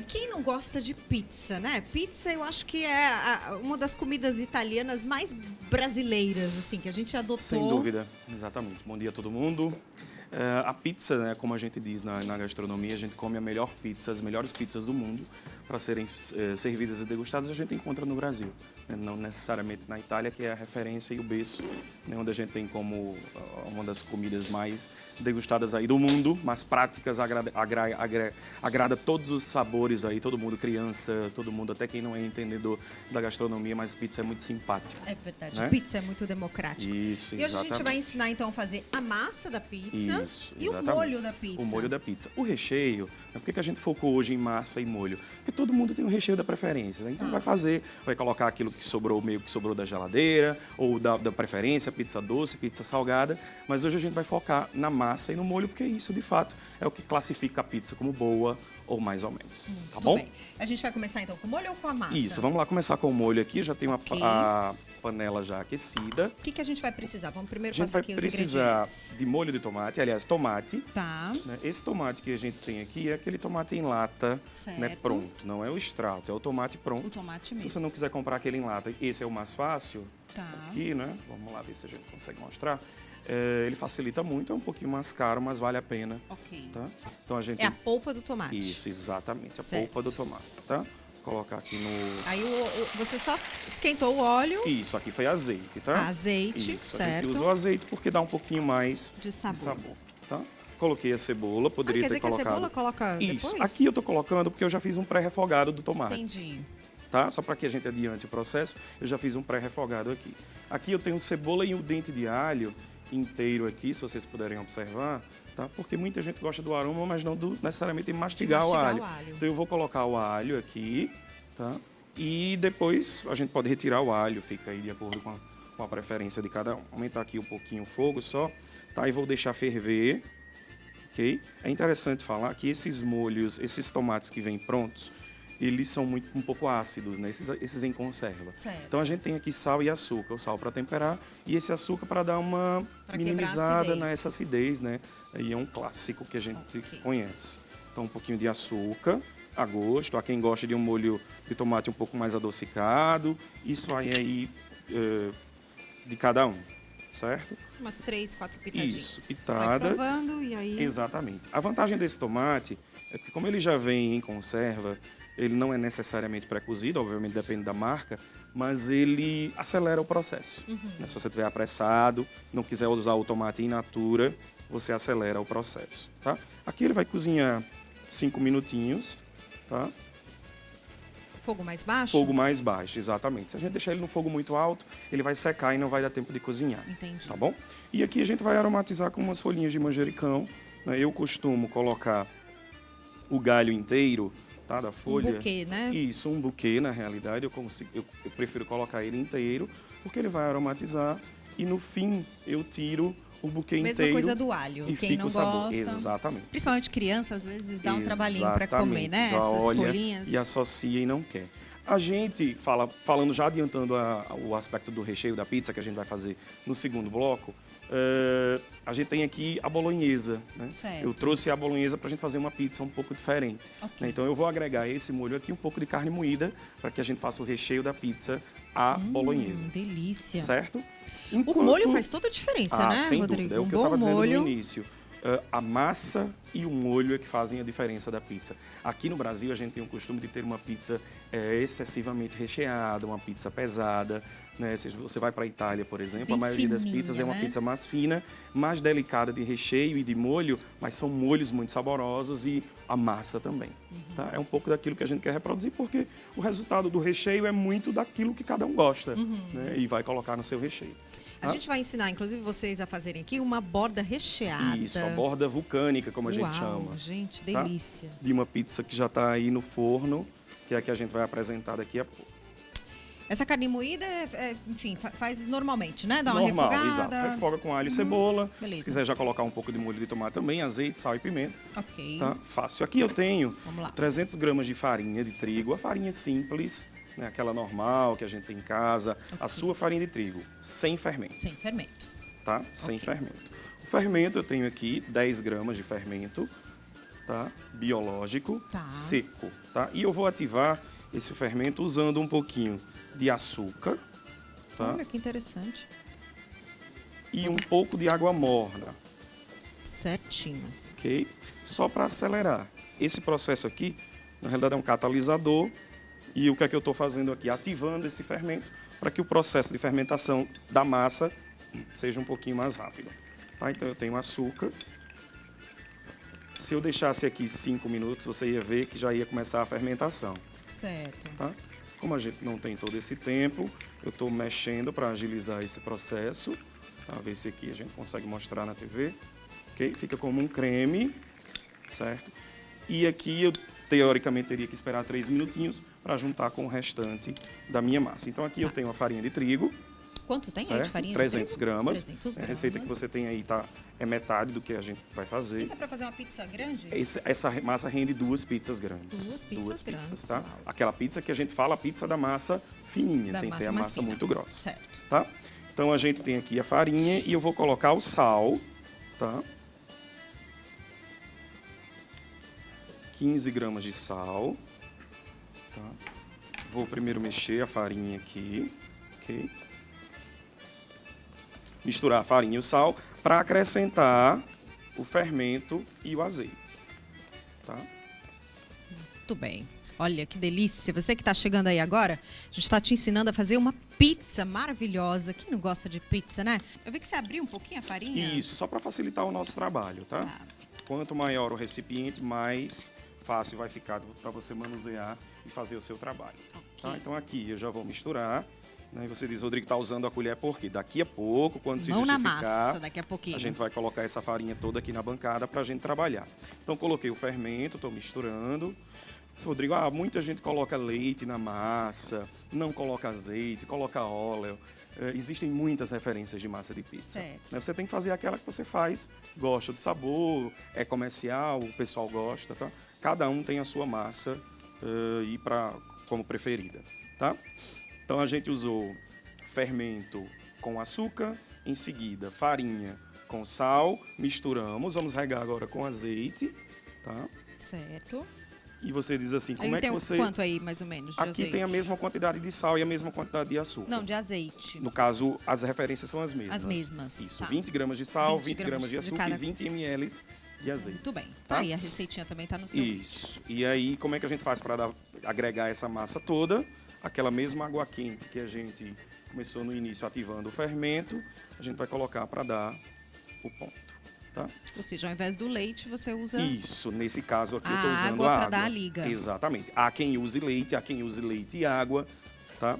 Quem não gosta de pizza, né? Pizza eu acho que é uma das comidas italianas mais brasileiras, assim, que a gente adotou. Sem dúvida, exatamente. Bom dia a todo mundo. A pizza, né, como a gente diz na gastronomia, a gente come a melhor pizza, as melhores pizzas do mundo para serem servidas e degustadas, a gente encontra no Brasil. Né? Não necessariamente na Itália, que é a referência e o berço, né, onde a gente tem como uma das comidas mais degustadas aí do mundo, mais práticas, agrada todos os sabores aí, todo mundo, criança, todo mundo, até quem não é entendedor da gastronomia, mas pizza é muito simpática. É verdade, né? Pizza é muito democrática. Isso, e hoje a gente vai exatamente. ensinar então a fazer a massa da pizza Isso, e o exatamente. molho da pizza. O molho da pizza. O recheio, né, por que a gente focou hoje em massa e molho? Porque todo mundo tem um recheio da preferência, né? Então vai colocar aquilo que sobrou, meio que sobrou da geladeira, ou da preferência, pizza doce, pizza salgada, mas hoje a gente vai focar na massa e no molho, porque isso, de fato, é o que classifica a pizza como boa ou mais ou menos, tá bom? Bem. A gente vai começar então com o molho ou com a massa? Isso, vamos lá começar com o molho aqui, eu já tenho Ok. a panela já aquecida. O que a gente vai precisar? Vamos primeiro A gente passar vai aqui os precisar ingredientes. de molho de tomate, aliás, tomate. Tá. Né? Esse tomate que a gente tem aqui é aquele tomate em lata, Certo. né, pronto. Não é o extrato, é o tomate pronto. O tomate Se mesmo. você não quiser comprar aquele em lata, esse é o mais fácil. Tá. Aqui, né? Vamos lá ver se a gente consegue mostrar. Ele facilita muito, é um pouquinho mais caro, mas vale a pena. Ok. Tá? Então a gente... É a polpa do tomate. Isso, exatamente. A Certo. polpa do tomate, tá? Vou colocar aqui no... Aí você só esquentou o óleo, Isso, aqui foi azeite, tá? azeite, Isso, a certo? gente usa o azeite porque dá um pouquinho mais De sabor. tá? Coloquei a cebola, poderia quer ter dizer que a colocado... cebola coloca Isso, depois? aqui eu tô colocando porque eu já fiz um pré-refogado do tomate. Entendi. Tá? Só para que a gente adiante o processo, eu já fiz um pré-refogado aqui. Aqui eu tenho cebola e o dente de alho inteiro aqui, se vocês puderem observar, tá? Porque muita gente gosta do aroma, mas não necessariamente de mastigar o alho. Então eu vou colocar o alho aqui, tá? E depois a gente pode retirar o alho, fica aí de acordo com a preferência de cada um. Aumentar aqui um pouquinho o fogo só, tá? E vou deixar ferver, ok? É interessante falar que esses molhos, esses tomates que vêm prontos, eles são um pouco ácidos, né? Esses em conserva. Certo. Então a gente tem aqui sal e açúcar. O sal para temperar e esse açúcar para dar uma Pra minimizada quebrar a acidez. nessa acidez, né? Aí é um clássico que a gente Ok. conhece. Então um pouquinho de açúcar a gosto. Há quem gosta de um molho de tomate um pouco mais adocicado. Isso aí de cada um, certo? Umas 3, 4 pitadinhas. Isso, pitadas. Vai provando e aí... Exatamente. A vantagem desse tomate é que, como ele já vem em conserva, ele não é necessariamente pré-cozido, obviamente depende da marca, mas ele acelera o processo. Né? Se você estiver apressado, não quiser usar o tomate in natura, você acelera o processo. Tá? Aqui ele vai cozinhar 5 minutinhos, tá? Fogo mais baixo? Fogo mais baixo, exatamente. Se a gente deixar ele no fogo muito alto, ele vai secar e não vai dar tempo de cozinhar. Entendi. Tá bom? E aqui a gente vai aromatizar com umas folhinhas de manjericão. Né? Eu costumo colocar o galho inteiro, tá, da folha. Um buquê, né? Isso, um buquê, na realidade. Eu prefiro colocar ele inteiro, porque ele vai aromatizar. E no fim, eu tiro o buquê Mesma inteiro. coisa do alho. E Quem fica não o sabor. gosta. Principalmente. Principalmente criança, às vezes dá um trabalhinho para comer, né? Já Essas olha folhinhas. e associa e não quer. A gente, falando já adiantando o aspecto do recheio da pizza, que a gente vai fazer no segundo bloco, a gente tem aqui a bolonhesa. Né? Certo. Eu trouxe a bolonhesa para a gente fazer uma pizza um pouco diferente. Ok. Né? Então eu vou agregar esse molho aqui, um pouco de carne moída, para que a gente faça o recheio da pizza à bolonhesa. Delícia. Certo? O molho faz toda a diferença, né, sem Rodrigo? dúvida. É o que eu estava dizendo no início. A massa e o molho é que fazem a diferença da pizza. Aqui no Brasil, a gente tem o costume de ter uma pizza excessivamente recheada, uma pizza pesada. Né? Se você vai para a Itália, por exemplo, Bem a maioria das fininha, pizzas é uma né? pizza mais fina, mais delicada de recheio e de molho, mas são molhos muito saborosos e a massa também. Tá? É um pouco daquilo que a gente quer reproduzir, porque o resultado do recheio é muito daquilo que cada um gosta, né? E vai colocar no seu recheio. A gente vai ensinar, inclusive, vocês a fazerem aqui uma borda recheada. Isso, a borda vulcânica, como a gente Uau, chama. gente, tá? delícia. De uma pizza que já está aí no forno, que é a que a gente vai apresentar daqui a pouco. Essa carne moída, enfim, faz normalmente, né? Dá uma Normal, refogada. exato. Refoga com alho e cebola. Beleza. Se quiser já colocar um pouco de molho de tomate também, azeite, sal e pimenta. Ok. Tá? Fácil. Aqui eu tenho Vamos lá. 300 gramas de farinha de trigo. A farinha simples, né? Aquela normal que a gente tem em casa. A sua farinha de trigo, sem fermento. Sem fermento. Tá? Sem fermento. O fermento, eu tenho aqui 10 gramas de fermento. tá? Biológico, Tá. seco, tá? E eu vou ativar esse fermento usando um pouquinho de açúcar, tá? Olha que interessante. E um pouco de água morna, Certinho. ok? Só para acelerar. Esse processo aqui, na realidade, é um catalisador. E o que é que eu estou fazendo aqui? Ativando esse fermento para que o processo de fermentação da massa seja um pouquinho mais rápido. Tá? Então eu tenho açúcar. Se eu deixasse aqui 5 minutos, você ia ver que já ia começar a fermentação. Certo. Tá? Como a gente não tem todo esse tempo, eu estou mexendo para agilizar esse processo. Tá? Ver se aqui a gente consegue mostrar na TV. Okay? Fica como um creme, certo? E aqui eu, teoricamente, teria que esperar 3 minutinhos para juntar com o restante da minha massa. Então aqui eu tenho a farinha de trigo. Quanto tem aí Certo? de farinha 300 de trigo? gramas. 300 A gramas. receita que você tem aí é metade do que a gente vai fazer. Isso é para fazer uma pizza grande? Essa massa rende 2 pizzas grandes. Duas pizzas grandes, tá? uau. Aquela pizza que a gente fala, a pizza da massa fininha, Da sem massa ser a mais massa fina. muito grossa. Certo. Tá? Então a gente tem aqui a farinha e eu vou colocar o sal, tá? 15 gramas de sal. Tá? Vou primeiro mexer a farinha aqui, ok? Misturar a farinha e o sal para acrescentar o fermento e o azeite. Tá? Muito bem. Olha que delícia. Você que está chegando aí agora, a gente está te ensinando a fazer uma pizza maravilhosa. Quem não gosta de pizza, né? Eu vi que você abriu um pouquinho a farinha. Isso, só para facilitar o nosso trabalho, tá? Tá. Quanto maior o recipiente, mais fácil vai ficar para você manusear e fazer o seu trabalho. Tá? Ok. Então aqui eu já vou misturar. Né? E você diz, Rodrigo, está usando a colher por quê? Daqui a pouco, quando se Mão na justificar, massa, daqui a pouquinho. a gente vai colocar essa farinha toda aqui na bancada para a gente trabalhar. Então coloquei o fermento, estou misturando. Rodrigo, muita gente coloca leite na massa, não coloca azeite, coloca óleo. Existem muitas referências de massa de pizza. Certo. Né? Você tem que fazer aquela que você faz, gosta de sabor, é comercial, o pessoal gosta, tá? Cada um tem a sua massa como preferida, tá? Então a gente usou fermento com açúcar, em seguida farinha com sal, misturamos, vamos regar agora com azeite, tá? Certo. E você diz assim, como Aí é que tem você... quanto aí, mais ou menos, de Aqui azeite? tem a mesma quantidade de sal e a mesma quantidade de açúcar. Não, de azeite. No caso, as referências são as mesmas. As mesmas, Isso, tá. 20 gramas de sal, 20 20 gramas de gramas de açúcar cada. e 20 ml de azeite. Muito bem. Tá? Aí a receitinha também está no seu vídeo. Isso. E aí, como é que a gente faz para agregar essa massa toda? Aquela mesma água quente que a gente começou no início ativando o fermento, a gente vai colocar para dar o ponto. Tá? Ou seja, ao invés do leite, você usa... Isso, nesse caso aqui eu A estou usando água a pra água. dar a liga. Exatamente. Há quem use leite, há quem use leite e água, tá?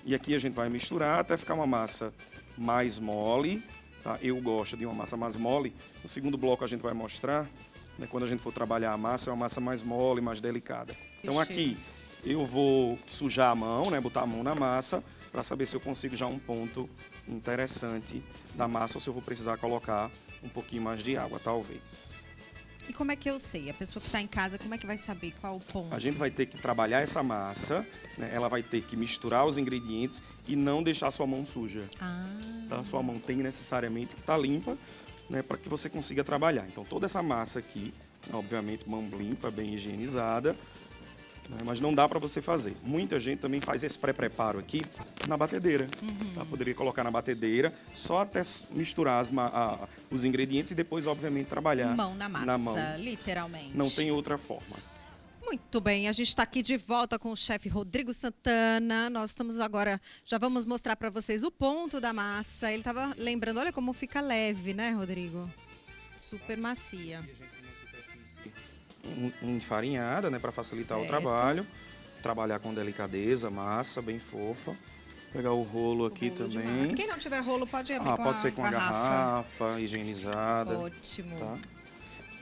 E aqui a gente vai misturar até ficar uma massa mais mole, tá? Eu gosto de uma massa mais mole. No segundo bloco a gente vai mostrar, né, quando a gente for trabalhar a massa, é uma massa mais mole, mais delicada. Então aqui eu vou sujar a mão, né, botar a mão na massa, para saber se eu consigo já um ponto interessante da massa ou se eu vou precisar colocar um pouquinho mais de água, talvez. E como é que eu sei? A pessoa que está em casa, como é que vai saber qual o ponto? A gente vai ter que trabalhar essa massa, né? Ela vai ter que misturar os ingredientes e não deixar a sua mão suja. Tá? A sua mão tem necessariamente que estar limpa, né, para que você consiga trabalhar. Então toda essa massa aqui, obviamente mão limpa, bem higienizada, né, mas não dá para você fazer. Muita gente também faz esse pré-preparo aqui na batedeira. Tá? Poderia colocar na batedeira, só até misturar os ingredientes e depois, obviamente, trabalhar Mão na massa, na mão. literalmente. Não tem outra forma. Muito bem, a gente está aqui de volta com o chefe Rodrigo Santana. Nós estamos agora, já vamos mostrar para vocês o ponto da massa. Ele estava lembrando, olha como fica leve, né, Rodrigo? Super macia. Enfarinhada, né, para facilitar o Certo. trabalho. Trabalhar com delicadeza, massa bem fofa. Pegar o rolo aqui Rolo de também. massa. Quem não tiver rolo pode abrir Pode ser com a garrafa higienizada. Ótimo. Tá?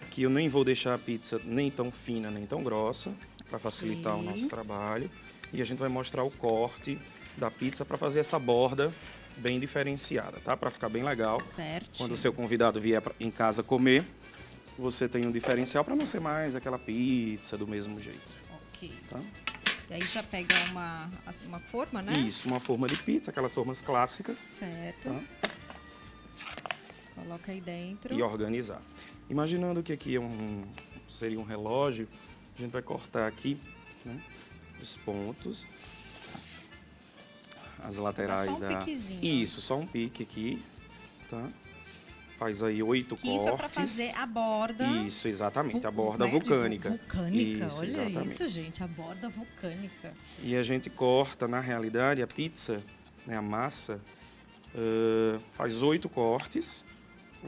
Aqui eu nem vou deixar a pizza nem tão fina, nem tão grossa, para facilitar o nosso trabalho. E a gente vai mostrar o corte da pizza para fazer essa borda bem diferenciada, tá? Para ficar bem legal. Certo. Quando o seu convidado vier em casa comer, você tem um diferencial para não ser mais aquela pizza do mesmo jeito. Ok. Tá? E aí já pega uma forma, né? Isso, uma forma de pizza, aquelas formas clássicas. Certo. Tá? Coloca aí dentro. E organizar. Imaginando que aqui é seria um relógio, a gente vai cortar aqui, né, os pontos, as laterais só um piquezinho. Isso, só um pique aqui, tá? Faz aí 8 cortes. Isso é para fazer a borda. Isso, exatamente, a borda vulcânica. Vulcânica, isso, olha exatamente. isso, gente, a borda vulcânica. E a gente corta, na realidade, a pizza, né, a massa, faz 8 cortes,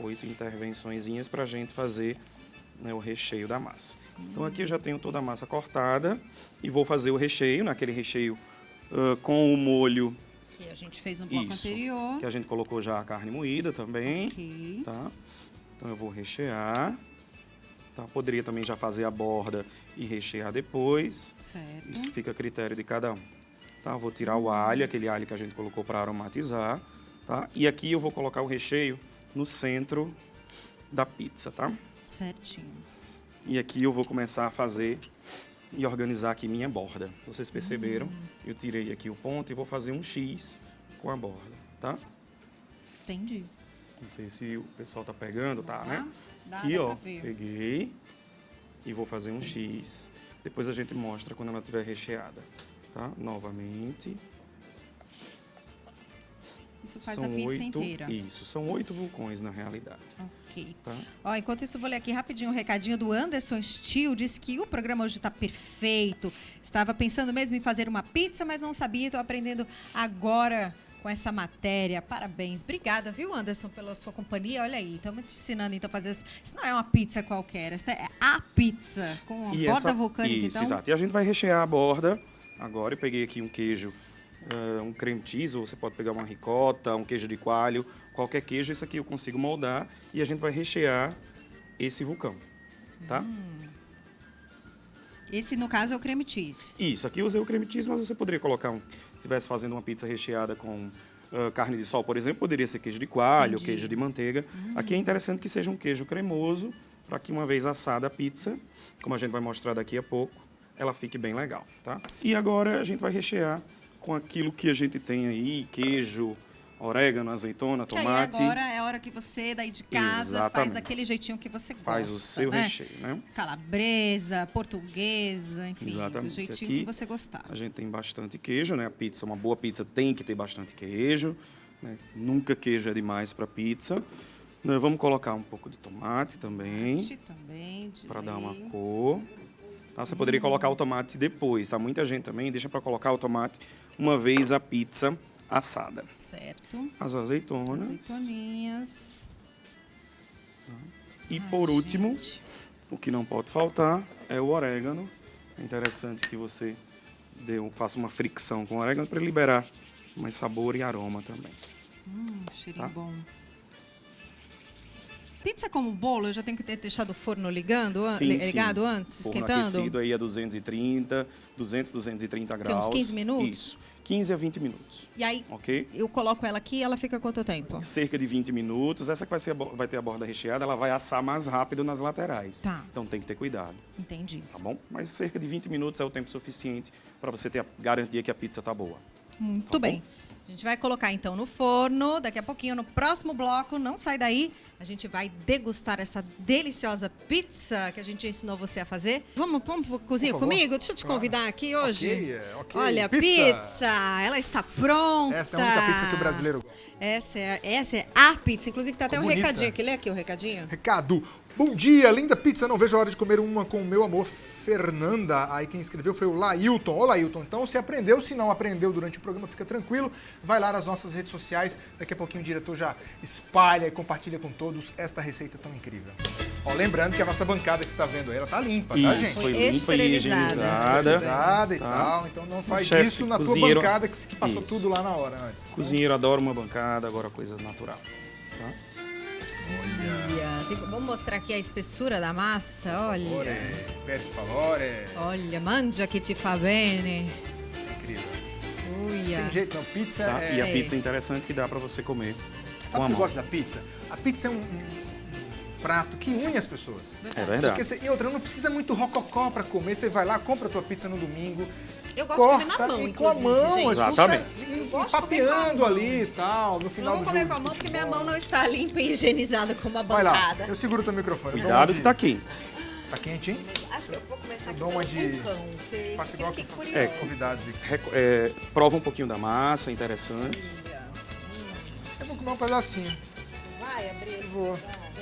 8 intervençõezinhas para a gente fazer, né, o recheio da massa. Então aqui eu já tenho toda a massa cortada e vou fazer o recheio, naquele recheio com o molho. Que a gente fez no bloco anterior. Que a gente colocou já a carne moída também. Ok. Tá? Então eu vou rechear. Tá? Poderia também já fazer a borda e rechear depois. Certo. Isso fica a critério de cada um. Tá? Eu vou tirar o alho, aquele alho que a gente colocou para aromatizar. Tá? E aqui eu vou colocar o recheio no centro da pizza, tá? Certinho. E aqui eu vou começar a fazer e organizar aqui minha borda. Vocês perceberam? Eu tirei aqui o ponto e vou fazer um X com a borda, tá? Entendi. Não sei se o pessoal tá pegando, tá, né? Aqui, ó, peguei e vou fazer um X. Depois a gente mostra quando ela estiver recheada, tá? Novamente. Isso faz a pizza inteira. Isso, são 8 vulcões na realidade. Ok. Tá? Ó, enquanto isso, vou ler aqui rapidinho um recadinho do Anderson Steel. Diz que o programa hoje está perfeito. Estava pensando mesmo em fazer uma pizza, mas não sabia. Estou aprendendo agora com essa matéria. Parabéns. Obrigada, viu, Anderson, pela sua companhia. Olha aí, estamos te ensinando então a fazer isso. Isso não é uma pizza qualquer, isso é a pizza com a borda vulcânica. Isso, então. Exato. E a gente vai rechear a borda. Agora eu peguei aqui um queijo, um creme cheese, ou você pode pegar uma ricota, um queijo de coalho, qualquer queijo, esse aqui eu consigo moldar e a gente vai rechear esse vulcão, tá? Esse, no caso, é o creme cheese. Isso, aqui eu usei o creme cheese, mas você poderia colocar, se estivesse fazendo uma pizza recheada com carne de sol, por exemplo, poderia ser queijo de coalho, queijo de manteiga. Aqui é interessante que seja um queijo cremoso, para que uma vez assada a pizza, como a gente vai mostrar daqui a pouco, ela fique bem legal, tá? E agora a gente vai rechear com aquilo que a gente tem aí, queijo, orégano, azeitona, tomate. E aí agora é a hora que você, daí de casa, faz daquele jeitinho que você gosta. Faz o seu recheio, né? Calabresa, portuguesa, enfim, Exatamente. do jeitinho aqui, que você gostar. A gente tem bastante queijo, né? A pizza, uma boa pizza tem que ter bastante queijo, né? Nunca queijo é demais para pizza. Nós vamos colocar um pouco de tomate também, para dar uma cor. Tá? Você poderia colocar o tomate depois, tá? Muita gente também deixa para colocar o tomate uma vez a pizza assada. Certo. As azeitonas. Azeitoninhas. E por último, o que não pode faltar é o orégano. É interessante que você faça uma fricção com o orégano para liberar mais sabor e aroma também. Cheirinho bom. Pizza como bolo, eu já tenho que ter deixado o forno ligado antes, forno esquentando? Aquecido aí a 230 graus. Uns 15 minutos? Isso, 15 a 20 minutos. E aí, ok? Eu coloco ela aqui e ela fica quanto tempo? Cerca de 20 minutos. Essa que vai ter a borda recheada, ela vai assar mais rápido nas laterais. Tá. Então tem que ter cuidado. Entendi. Tá bom? Mas cerca de 20 minutos é o tempo suficiente para você ter a garantia que a pizza tá boa. Muito bem. A gente vai colocar então no forno, daqui a pouquinho, no próximo bloco, não sai daí, a gente vai degustar essa deliciosa pizza que a gente ensinou você a fazer. Vamos cozinhar comigo? Deixa eu te convidar aqui hoje. Ok. Olha, pizza, ela está pronta. Esta é a única pizza que o brasileiro gosta. Essa é a pizza, inclusive tá até um recadinho aqui, lê aqui o recadinho. Recado. Bom dia, linda pizza, não vejo a hora de comer uma com o meu amor, Fernanda. Aí quem escreveu foi o Lailton. Ô Lailton, então se aprendeu, se não aprendeu durante o programa, fica tranquilo. Vai lá nas nossas redes sociais, daqui a pouquinho o diretor já espalha e compartilha com todos esta receita tão incrível. Ó, lembrando que a nossa bancada que você está vendo aí, ela tá limpa, tá, gente? Foi limpa e higienizada. E tal, então não faz Chefe, isso na tua cozinheiro, bancada que passou tudo lá na hora antes. Cozinheiro adora uma bancada, agora coisa natural. Tá? Vamos mostrar aqui a espessura da massa, olha. Per favore. Olha, mangia que te fa bene. Incrível. Uia. Tem jeito, não, pizza Tá? E a pizza é interessante que dá para você comer. Sabe o que eu gosto da pizza? A pizza é um prato que une as pessoas. É verdade. E outra, não precisa muito rococó para comer. Você vai lá, compra a tua pizza no domingo. Eu gosto de comer na mão, com a mão, gente. Exatamente. E papeando ali e tal, no final do jogo. Não vou comer com a mão porque minha mão não está limpa e higienizada como a Vai lá, bancada. eu seguro o teu microfone. Cuidado que tá quente. Tá quente, hein? Acho que eu vou começar aqui dou uma pelo de- vulcão, porque Faço igual que eu fiquei faço curiosa. com convidados aqui. Prova um pouquinho da massa, interessante. Eu vou comer um pedacinho. Vai abrir. Vou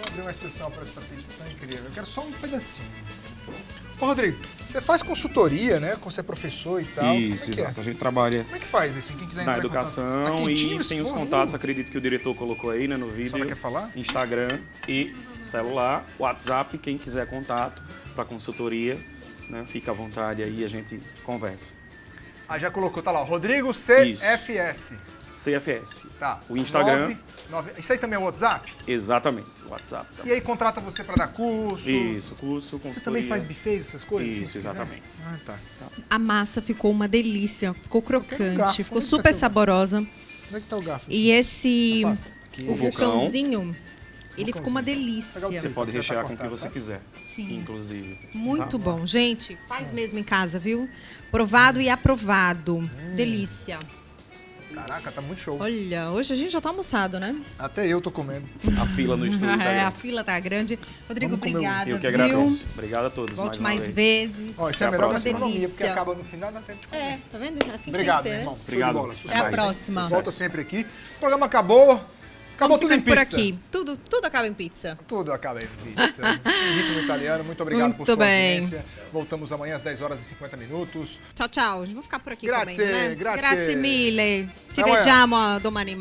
abrir uma exceção para essa pizza tão incrível. Eu quero só um pedacinho. Ô, Rodrigo, você faz consultoria, né? Você é professor e tal. Isso, Como é que exato. é? A gente trabalha Como é que faz assim? Quem quiser na entrar em contato. educação Tá quentinho e esse tem os forno? contatos, acredito que o diretor colocou aí, né, no vídeo. senhora quer falar? Instagram e celular, WhatsApp, quem quiser contato para consultoria, né, fica à vontade aí, a gente conversa. Ah, já colocou, tá lá, Rodrigo CFS. CFS. Tá. O Instagram. 9. Isso aí também é o WhatsApp? Exatamente, o WhatsApp. E aí contrata você para dar curso? Isso, curso, consultoria. Você também faz buffets, essas coisas? Isso, se quiser? exatamente. Ah, tá. A massa ficou uma delícia, ficou quero um crocante, garfo. ficou Onde tá super teu saborosa. Onde é que tá o garfo? E esse, Afasta. Aqui. o vulcãozinho, ele ficou uma Pegar delícia. o Você pode já tá rechear com o que cortado, você tá? quiser, Sim. inclusive. Muito Tá? bom. Gente, faz mesmo em casa, viu? Provado e aprovado. Delícia. Caraca, tá muito show. Olha, hoje a gente já tá almoçado, né? Até eu tô comendo. A fila no estúdio tá É, a grande. fila tá grande. Rodrigo, Vamos comer obrigada, Eu que viu? agradeço. Obrigado a todos. Volte uma mais vez. vezes. Ó, isso é Até a melhor próxima. gastronomia, porque Delícia. acaba no final, dá tempo de comer. É, tá vendo? Assim Obrigado, tem que meu ser, irmão. né? Show de Obrigado. bola. Até a Sucesso. próxima. Volta sempre aqui. O programa acabou. Acabou tudo em Ficando pizza. por aqui. Tudo acaba em pizza. Tudo acaba em pizza. Em ritmo italiano. Muito obrigado por Muito sua bem. audiência. Voltamos amanhã às 10 horas e 50 minutos. Tchau, tchau. Vou ficar por aqui Grazie, comendo, né? grazie. Grazie mille. Ci Amanhã. vediamo domani.